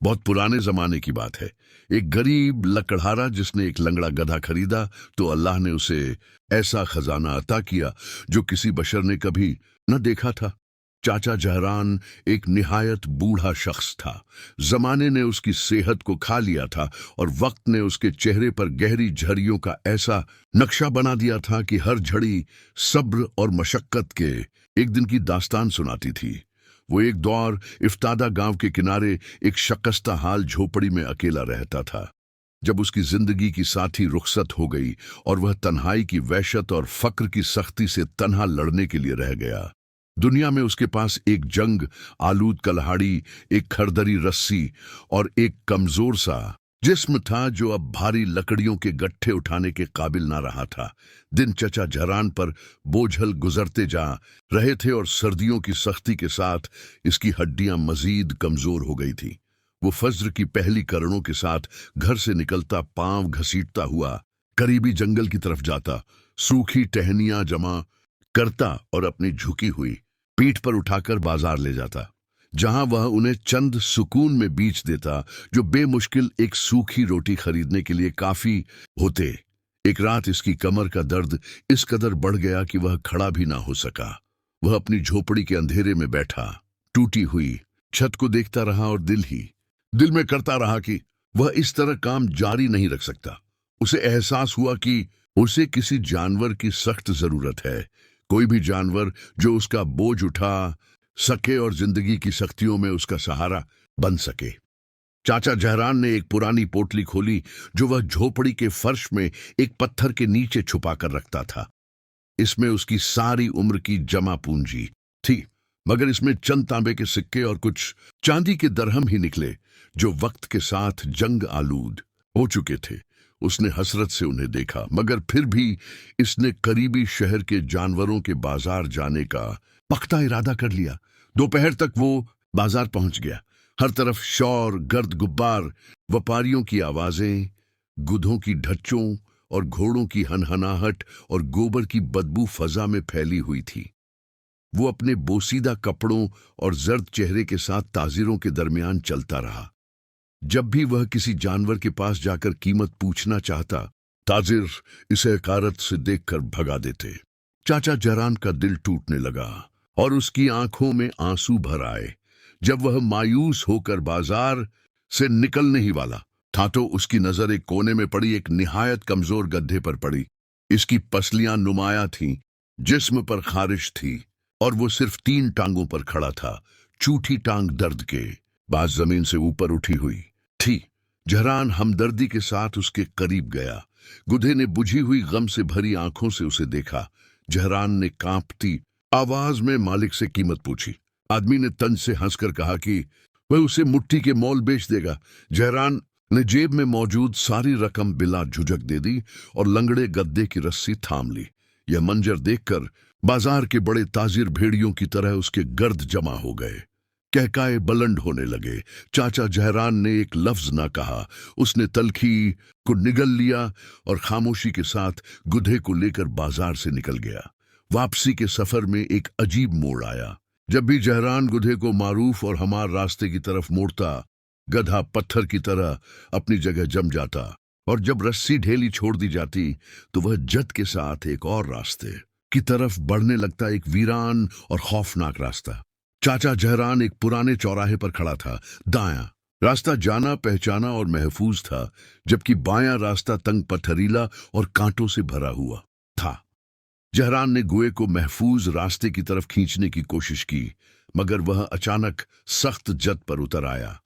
बहुत पुराने जमाने की बात है। एक गरीब लकड़हारा जिसने एक लंगड़ा गधा खरीदा तो अल्लाह ने उसे ऐसा खजाना अता किया जो किसी बशर ने कभी न देखा था। चाचा जहरान एक निहायत बूढ़ा शख्स था। जमाने ने उसकी सेहत को खा लिया था और वक्त ने उसके चेहरे पर गहरी झड़ियों का ऐसा नक्शा बना दिया था कि हर झड़ी सब्र और मशक्कत के एक दिन की दास्तान सुनाती थी। वो एक दौर इफ्तादा गांव के किनारे एक शकस्ता हाल झोपड़ी में अकेला रहता था। जब उसकी जिंदगी की साथी रुखसत हो गई और वह तन्हाई की वहशत और फक्र की सख्ती से तन्हा लड़ने के लिए रह गया। दुनिया में उसके पास एक जंग आलूद कल्हाड़ी, एक खरदरी रस्सी और एक कमजोर सा जिस्म था जो अब भारी लकड़ियों के गट्ठे उठाने के काबिल ना रहा था। दिन चचा जहरान पर बोझल गुजरते जा रहे थे और सर्दियों की सख्ती के साथ इसकी हड्डियां मजीद कमजोर हो गई थी। वो फज्र की पहली किरणों के साथ घर से निकलता, पांव घसीटता हुआ करीबी जंगल की तरफ जाता, सूखी टहनियां जमा करता और अपनी झुकी हुई पीठ पर उठाकर बाजार ले जाता, जहां वह उन्हें चंद सुकून में बीच देता जो बेमुश्किल एक सूखी रोटी खरीदने के लिए काफी होते। एक रात इसकी कमर का दर्द इस कदर बढ़ गया कि वह खड़ा भी ना हो सका। वह अपनी झोपड़ी के अंधेरे में बैठा टूटी हुई छत को देखता रहा और दिल में करता रहा कि वह इस तरह काम जारी नहीं रख सकता। उसे एहसास हुआ कि उसे किसी जानवर की सख्त जरूरत है, कोई भी जानवर जो उसका बोझ उठा सके और जिंदगी की सख्तियों में उसका सहारा बन सके। चाचा जहरान ने एक पुरानी पोटली खोली जो वह झोपड़ी के फर्श में एक पत्थर के नीचे छुपा कर रखता था। इसमें उसकी सारी उम्र की जमा पूंजी थी, मगर इसमें चंद तांबे के सिक्के और कुछ चांदी के दरहम ही निकले जो वक्त के साथ जंग आलूद हो चुके थे। उसने हसरत से उन्हें देखा, मगर फिर भी इसने करीबी शहर के जानवरों के बाजार जाने का पक्का इरादा कर लिया। दोपहर तक वो बाजार पहुंच गया। हर तरफ शौर, गर्द गुब्बार, व्यापारियों की आवाजें, गुधों की ढच्चों और घोड़ों की हनहनाहट और गोबर की बदबू फजा में फैली हुई थी। वो अपने बोसीदा कपड़ों और जर्द चेहरे के साथ ताजिरों के दरमियान चलता रहा। जब भी वह किसी जानवर के पास जाकर कीमत पूछना चाहता, ताजिर इसे हकारत से देखकर भगा देते। चाचा जहरान का दिल टूटने लगा और उसकी आंखों में आंसू भर आए। जब वह मायूस होकर बाजार से निकलने ही वाला था तो उसकी नजर एक कोने में पड़ी एक निहायत कमजोर गड्ढे पर पड़ी। इसकी पसलियां नुमाया थीं, जिस्म पर खारिश थी और वो सिर्फ 3 टांगों पर खड़ा था, चूठी टांग दर्द के बाद जमीन से ऊपर उठी हुई थी। जहरान हमदर्दी के साथ उसके करीब गया। गुधे ने बुझी हुई गम से भरी आंखों से उसे देखा। जहरान ने कांपती आवाज में मालिक से कीमत पूछी। आदमी ने तंज से हंसकर कहा कि वह उसे मुट्ठी के मोल बेच देगा। जहरान ने जेब में मौजूद सारी रकम बिला झुझक दे दी और लंगड़े गद्दे की रस्सी थाम ली। यह मंजर देखकर बाजार के बड़े ताजिर भेड़ियों की तरह उसके गर्द जमा हो गए। कहकाए बुलंद होने लगे। चाचा जहरान ने एक लफ्ज ना कहा। उसने तलखी को निगल लिया और खामोशी के साथ गुधे को लेकर बाजार से निकल गया। वापसी के सफर में एक अजीब मोड़ आया। जब भी जहरान गुधे को मारूफ और हमार रास्ते की तरफ मोड़ता, गधा पत्थर की तरह अपनी जगह जम जाता और जब रस्सी ढेली छोड़ दी जाती तो वह जद के साथ एक और रास्ते की तरफ बढ़ने लगता, एक वीरान और खौफनाक रास्ता। चाचा जहरान एक पुराने चौराहे पर खड़ा था। दायां रास्ता जाना पहचाना और महफूज था, जबकि बायां रास्ता तंग पथरीला और कांटों से भरा हुआ था। जहरान ने गुए को महफूज रास्ते की तरफ खींचने की कोशिश की, मगर वह अचानक सख्त जद पर उतर आया।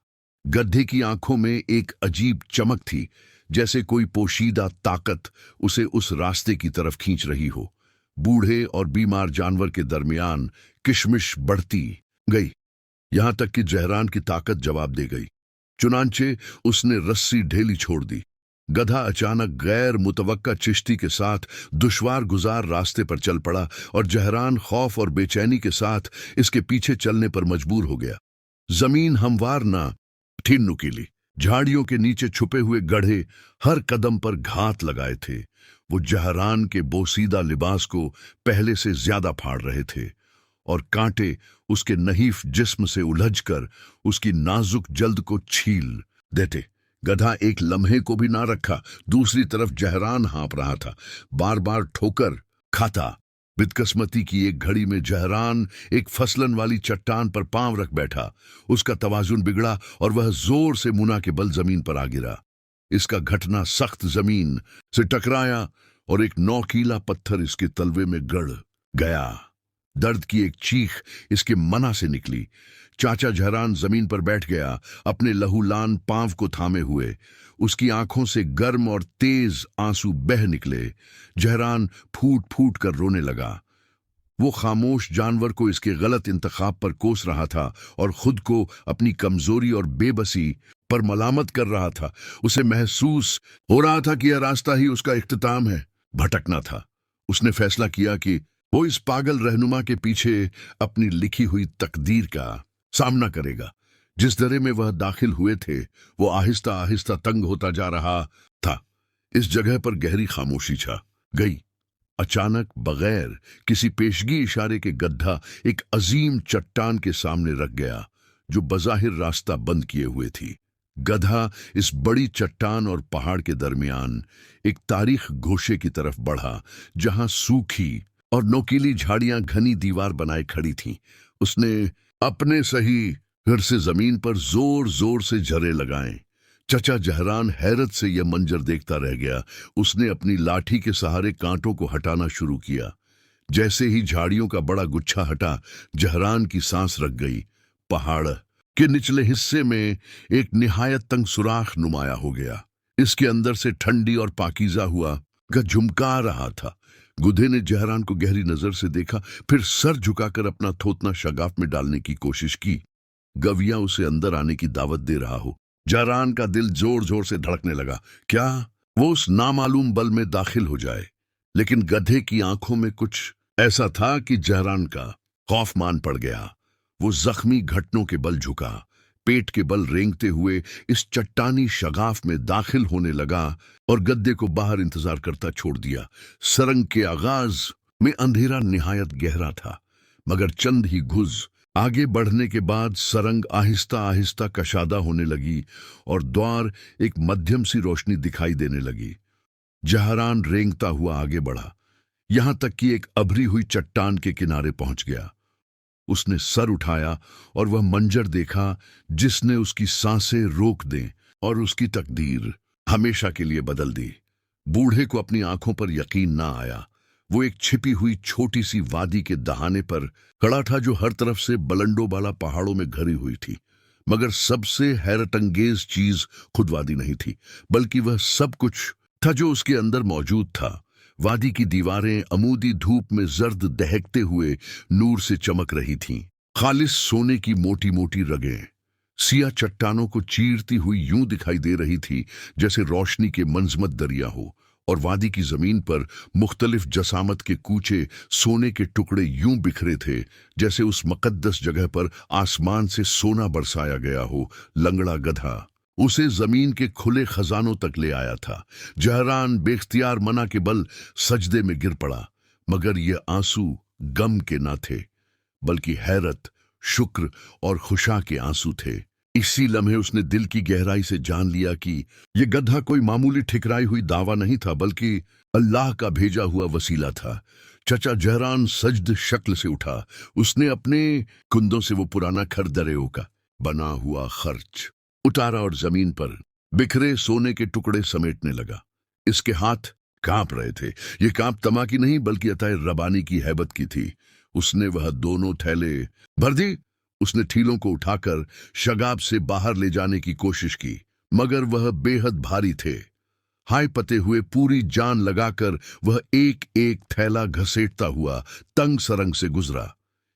गड्ढे की आंखों में एक अजीब चमक थी, जैसे कोई पोशीदा ताकत उसे उस रास्ते की तरफ खींच रही हो। बूढ़े और बीमार जानवर के दरमियान किशमिश बढ़ती गई, यहां तक कि जहरान की ताकत जवाब दे गई। चुनांचे उसने रस्सी ढेली छोड़ दी। गधा अचानक गैर मुतवक्का चिश्ती के साथ दुश्वार गुजार रास्ते पर चल पड़ा और जहरान खौफ और बेचैनी के साथ इसके पीछे चलने पर मजबूर हो गया। जमीन हमवार ना थी, नुकीली झाड़ियों के नीचे छुपे हुए गड्ढे हर कदम पर घात लगाए थे। वो जहरान के बोसीदा लिबास को पहले से ज्यादा फाड़ रहे थे और कांटे उसके नहीफ जिस्म से उलझकर उसकी नाजुक जल्द को छील देते। गधा एक लम्हे को भी ना रखा। दूसरी तरफ जहरान हाँप रहा था, बार बार ठोकर खाता। बदकिस्मती की एक घड़ी में जहरान एक फसलन वाली चट्टान पर पांव रख बैठा। उसका तवाजुन बिगड़ा और वह जोर से मुना के बल जमीन पर आ गिरा। इसका घटना सख्त जमीन से टकराया और एक नौकीला पत्थर इसके तलवे में गड़ गया। दर्द की एक चीख इसके मना से निकली। चाचा जहरान जमीन पर बैठ गया, अपने लहूलान पांव को थामे हुए। उसकी आंखों से गर्म और तेज आंसू बह निकले। जहरान फूट फूट कर रोने लगा। वो खामोश जानवर को इसके गलत इंतखाब पर कोस रहा था और खुद को अपनी कमजोरी और बेबसी पर मलामत कर रहा था। उसे महसूस हो रहा था कि यह रास्ता ही उसका इख्तिताम है, भटकना था। उसने फैसला किया कि वो इस पागल रहनुमा के पीछे अपनी लिखी हुई तकदीर का सामना करेगा। जिस दरे में वह दाखिल हुए थे वो आहिस्ता आहिस्ता तंग होता जा रहा था। इस जगह पर गहरी खामोशी छा गई। अचानक बगैर किसी पेशगी इशारे के गधा एक अजीम चट्टान के सामने रख गया जो बज़ाहिर रास्ता बंद किए हुए थी। गधा इस बड़ी चट्टान और पहाड़ के दरमियान एक तारीख गोशे की तरफ बढ़ा जहां सूखी और नोकीली झाड़ियां घनी दीवार बनाए खड़ी थीं। उसने अपने सही फिर से जमीन पर जोर जोर से झरे लगाए। चचा जहरान हैरत से यह मंजर देखता रह गया। उसने अपनी लाठी के सहारे कांटों को हटाना शुरू किया। जैसे ही झाड़ियों का बड़ा गुच्छा हटा, जहरान की सांस रख गई। पहाड़ के निचले हिस्से में एक निहायत तंग सुराख नुमाया हो गया। इसके अंदर से ठंडी और पाकीज़ा हुआ का झुमका रहा था। गुधे ने जहरान को गहरी नजर से देखा, फिर सर झुकाकर अपना थोतना शगाफ में डालने की कोशिश की। गविया उसे अंदर आने की दावत दे रहा हो। जहरान का दिल जोर जोर से धड़कने लगा। क्या वो उस नामालूम बल में दाखिल हो जाए? लेकिन गधे की आंखों में कुछ ऐसा था कि जहरान का खौफ मान पड़ गया। वो जख्मी घटनों के बल झुका, पेट के बल रेंगते हुए इस चट्टानी शगाफ में दाखिल होने लगा और गद्दे को बाहर इंतजार करता छोड़ दिया। सरंग के आगाज में अंधेरा निहायत गहरा था, मगर चंद ही घुस आगे बढ़ने के बाद सरंग आहिस्ता आहिस्ता कशादा होने लगी और द्वार एक मध्यम सी रोशनी दिखाई देने लगी। जहरान रेंगता हुआ आगे बढ़ा, यहां तक कि एक अभरी हुई चट्टान के किनारे पहुंच गया। उसने सर उठाया और वह मंजर देखा जिसने उसकी सांसें रोक दें और उसकी तकदीर हमेशा के लिए बदल दी। बूढ़े को अपनी आंखों पर यकीन ना आया। वो एक छिपी हुई छोटी सी वादी के दहाने पर खड़ा था जो हर तरफ से बलंडों वाला पहाड़ों में घिरी हुई थी। मगर सबसे हैरतअंगेज चीज खुद वादी नहीं थी, बल्कि वह सब कुछ था जो उसके अंदर मौजूद था। वादी की दीवारें अमूदी धूप में जर्द दहकते हुए नूर से चमक रही थीं। खालिस सोने की मोटी मोटी रगें सिया चट्टानों को चीरती हुई यूं दिखाई दे रही थी जैसे रोशनी के मंजमत दरिया हो। और वादी की जमीन पर मुख्तलिफ जसामत के कूचे सोने के टुकड़े यूं बिखरे थे जैसे उस मुकद्दस जगह पर आसमान से सोना बरसाया गया हो। लंगड़ा गधा उसे जमीन के खुले खजानों तक ले आया था। जहरान बेख्तियार मना के बल सजदे में गिर पड़ा, मगर ये आंसू गम के ना थे, बल्कि हैरत, शुक्र और खुशा के आंसू थे। इसी लम्हे उसने दिल की गहराई से जान लिया कि यह गधा कोई मामूली ठिकराई हुई दावा नहीं था, बल्कि अल्लाह का भेजा हुआ वसीला था। चचा जहरान सज्द शक्ल से उठा। उसने अपने कुंदों से वो पुराना खरदरेओ का बना हुआ खर्च उतारा और जमीन पर बिखरे सोने के टुकड़े समेटने लगा। इसके हाथ कांप रहे थे। ये कांप तमा की नहीं, बल्कि अताए रबानी की हैबत की थी। उसने वह दोनों थैले भर दी। उसने ठीलों को उठाकर शगाब से बाहर ले जाने की कोशिश की, मगर वह बेहद भारी थे। हाय पते हुए पूरी जान लगाकर वह एक एक थैला घसीटता हुआ तंग सरंग से गुजरा,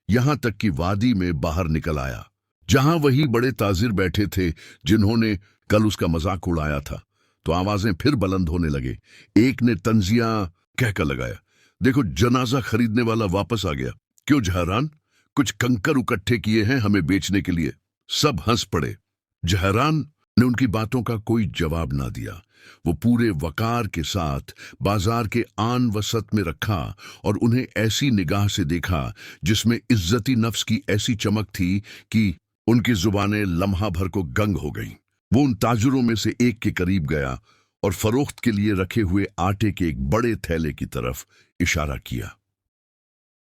यहां तक कि वादी में बाहर निकल आया, जहां वही बड़े ताजिर बैठे थे जिन्होंने कल उसका मजाक उड़ाया था। तो आवाजें फिर बुलंद होने लगे। एक ने तंजिया कहकर लगाया, देखो जनाजा खरीदने वाला वापस आ गया। क्यों जहरान, कुछ कंकर इकट्ठे किए हैं हमें बेचने के लिए? सब हंस पड़े। जहरान ने उनकी बातों का कोई जवाब ना दिया। वो पूरे वकार के साथ बाजार के आन वसत में रखा और उन्हें ऐसी निगाह से देखा जिसमें इज्जती नफ्स की ऐसी चमक थी कि उनकी जुबानें लम्हा भर को गंग हो गईं। वो उन ताजुरों में से एक के करीब गया और फरोख्त के लिए रखे हुए आटे के एक बड़े थैले की तरफ इशारा किया।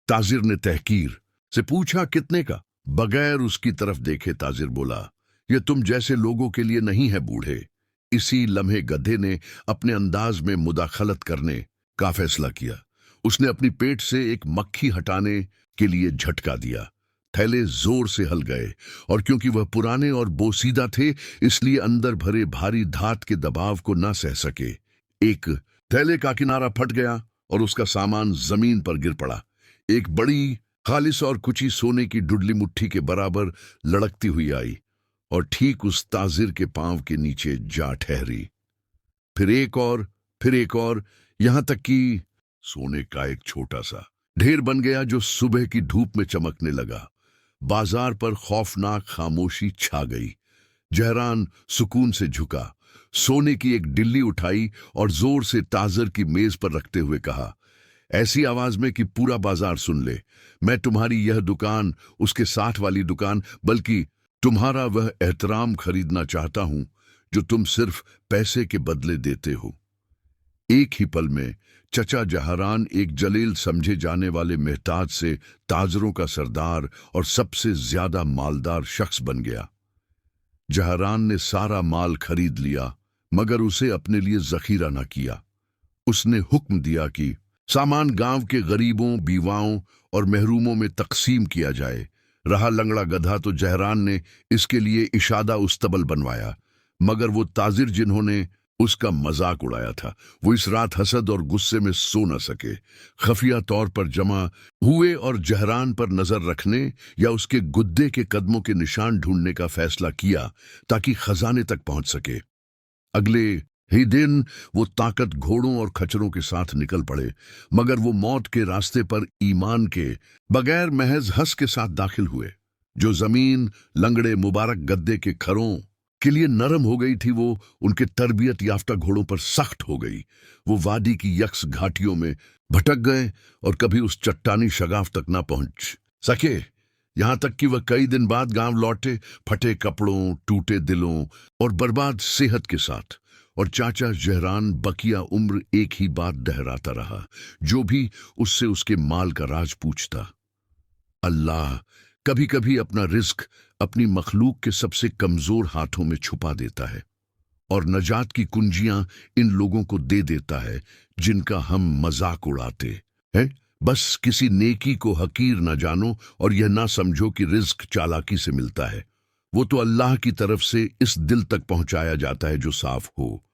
ताजिर ने तहकीर से पूछा, कितने का? बगैर उसकी तरफ देखे ताजिर बोला, यह तुम जैसे लोगों के लिए नहीं है बूढ़े। इसी लम्हे गधे ने अपने अंदाज में मुदाखलत करने का फैसला किया। उसने अपनी पेट से एक मक्खी हटाने के लिए झटका दिया। थैले जोर से हल गए और क्योंकि वह पुराने और बोसीदा थे इसलिए अंदर भरे भारी धात के दबाव को न सह सके। एक थैले का किनारा फट गया और उसका सामान जमीन पर गिर पड़ा। एक बड़ी खालिस और कुची सोने की डुडली मुट्ठी के बराबर लड़कती हुई आई और ठीक उस ताजिर के पांव के नीचे जा ठहरी। फिर एक और, यहां तक कि सोने का एक छोटा सा ढेर बन गया जो सुबह की धूप में चमकने लगा। बाजार पर खौफनाक खामोशी छा गई। जहरान सुकून से झुका, सोने की एक डिल्ली उठाई और जोर से ताजिर की मेज पर रखते हुए कहा, ऐसी आवाज में कि पूरा बाजार सुन ले, मैं तुम्हारी यह दुकान, उसके साथ वाली दुकान, बल्कि तुम्हारा वह एहतराम खरीदना चाहता हूं जो तुम सिर्फ पैसे के बदले देते हो। एक ही पल में चचा जहरान एक जलील समझे जाने वाले मेहताज से ताजरों का सरदार और सबसे ज्यादा मालदार शख्स बन गया। जहरान ने सारा माल खरीद लिया मगर उसे अपने लिए जखीरा न किया। उसने हुक्म दिया कि सामान गांव के गरीबों, बीवाओं और महरूमों में तकसीम किया जाए। रहा लंगड़ा गधा तो जहरान ने इसके लिए इशादा उस्तबल बनवाया, मगर वो ताजिर जिन्होंने उसका मजाक उड़ाया था वो इस रात हसद और गुस्से में सो न सके। खफिया तौर पर जमा हुए और जहरान पर नजर रखने या उसके गुद्दे के कदमों के निशान ढूंढने का फैसला किया ताकि खजाने तक पहुंच सके। अगले ही दिन वो ताकत घोड़ों और खच्चरों के साथ निकल पड़े, मगर वो मौत के रास्ते पर ईमान के बगैर महज हंस के साथ दाखिल हुए। जो जमीन लंगड़े मुबारक गद्दे के खरों के लिए नरम हो गई थी वो उनके तरबियत याफ्ता घोड़ों पर सख्त हो गई। वो वादी की यक्स घाटियों में भटक गए और कभी उस चट्टानी शगाफ तक ना पहुंच सके। यहां तक कि वह कई दिन बाद गांव लौटे, फटे कपड़ों, टूटे दिलों और बर्बाद सेहत के साथ। और चाचा जहरान बकिया उम्र एक ही बात दोहराता रहा, जो भी उससे उसके माल का राज पूछता, अल्लाह कभी कभी अपना रिस्क अपनी मखलूक के सबसे कमजोर हाथों में छुपा देता है और नजात की कुंजियां इन लोगों को दे देता है जिनका हम मजाक उड़ाते हैं। बस किसी नेकी को हकीर न जानो और यह ना समझो कि रिस्क चालाकी से मिलता है। वो तो अल्लाह की तरफ से इस दिल तक पहुंचाया जाता है जो साफ हो।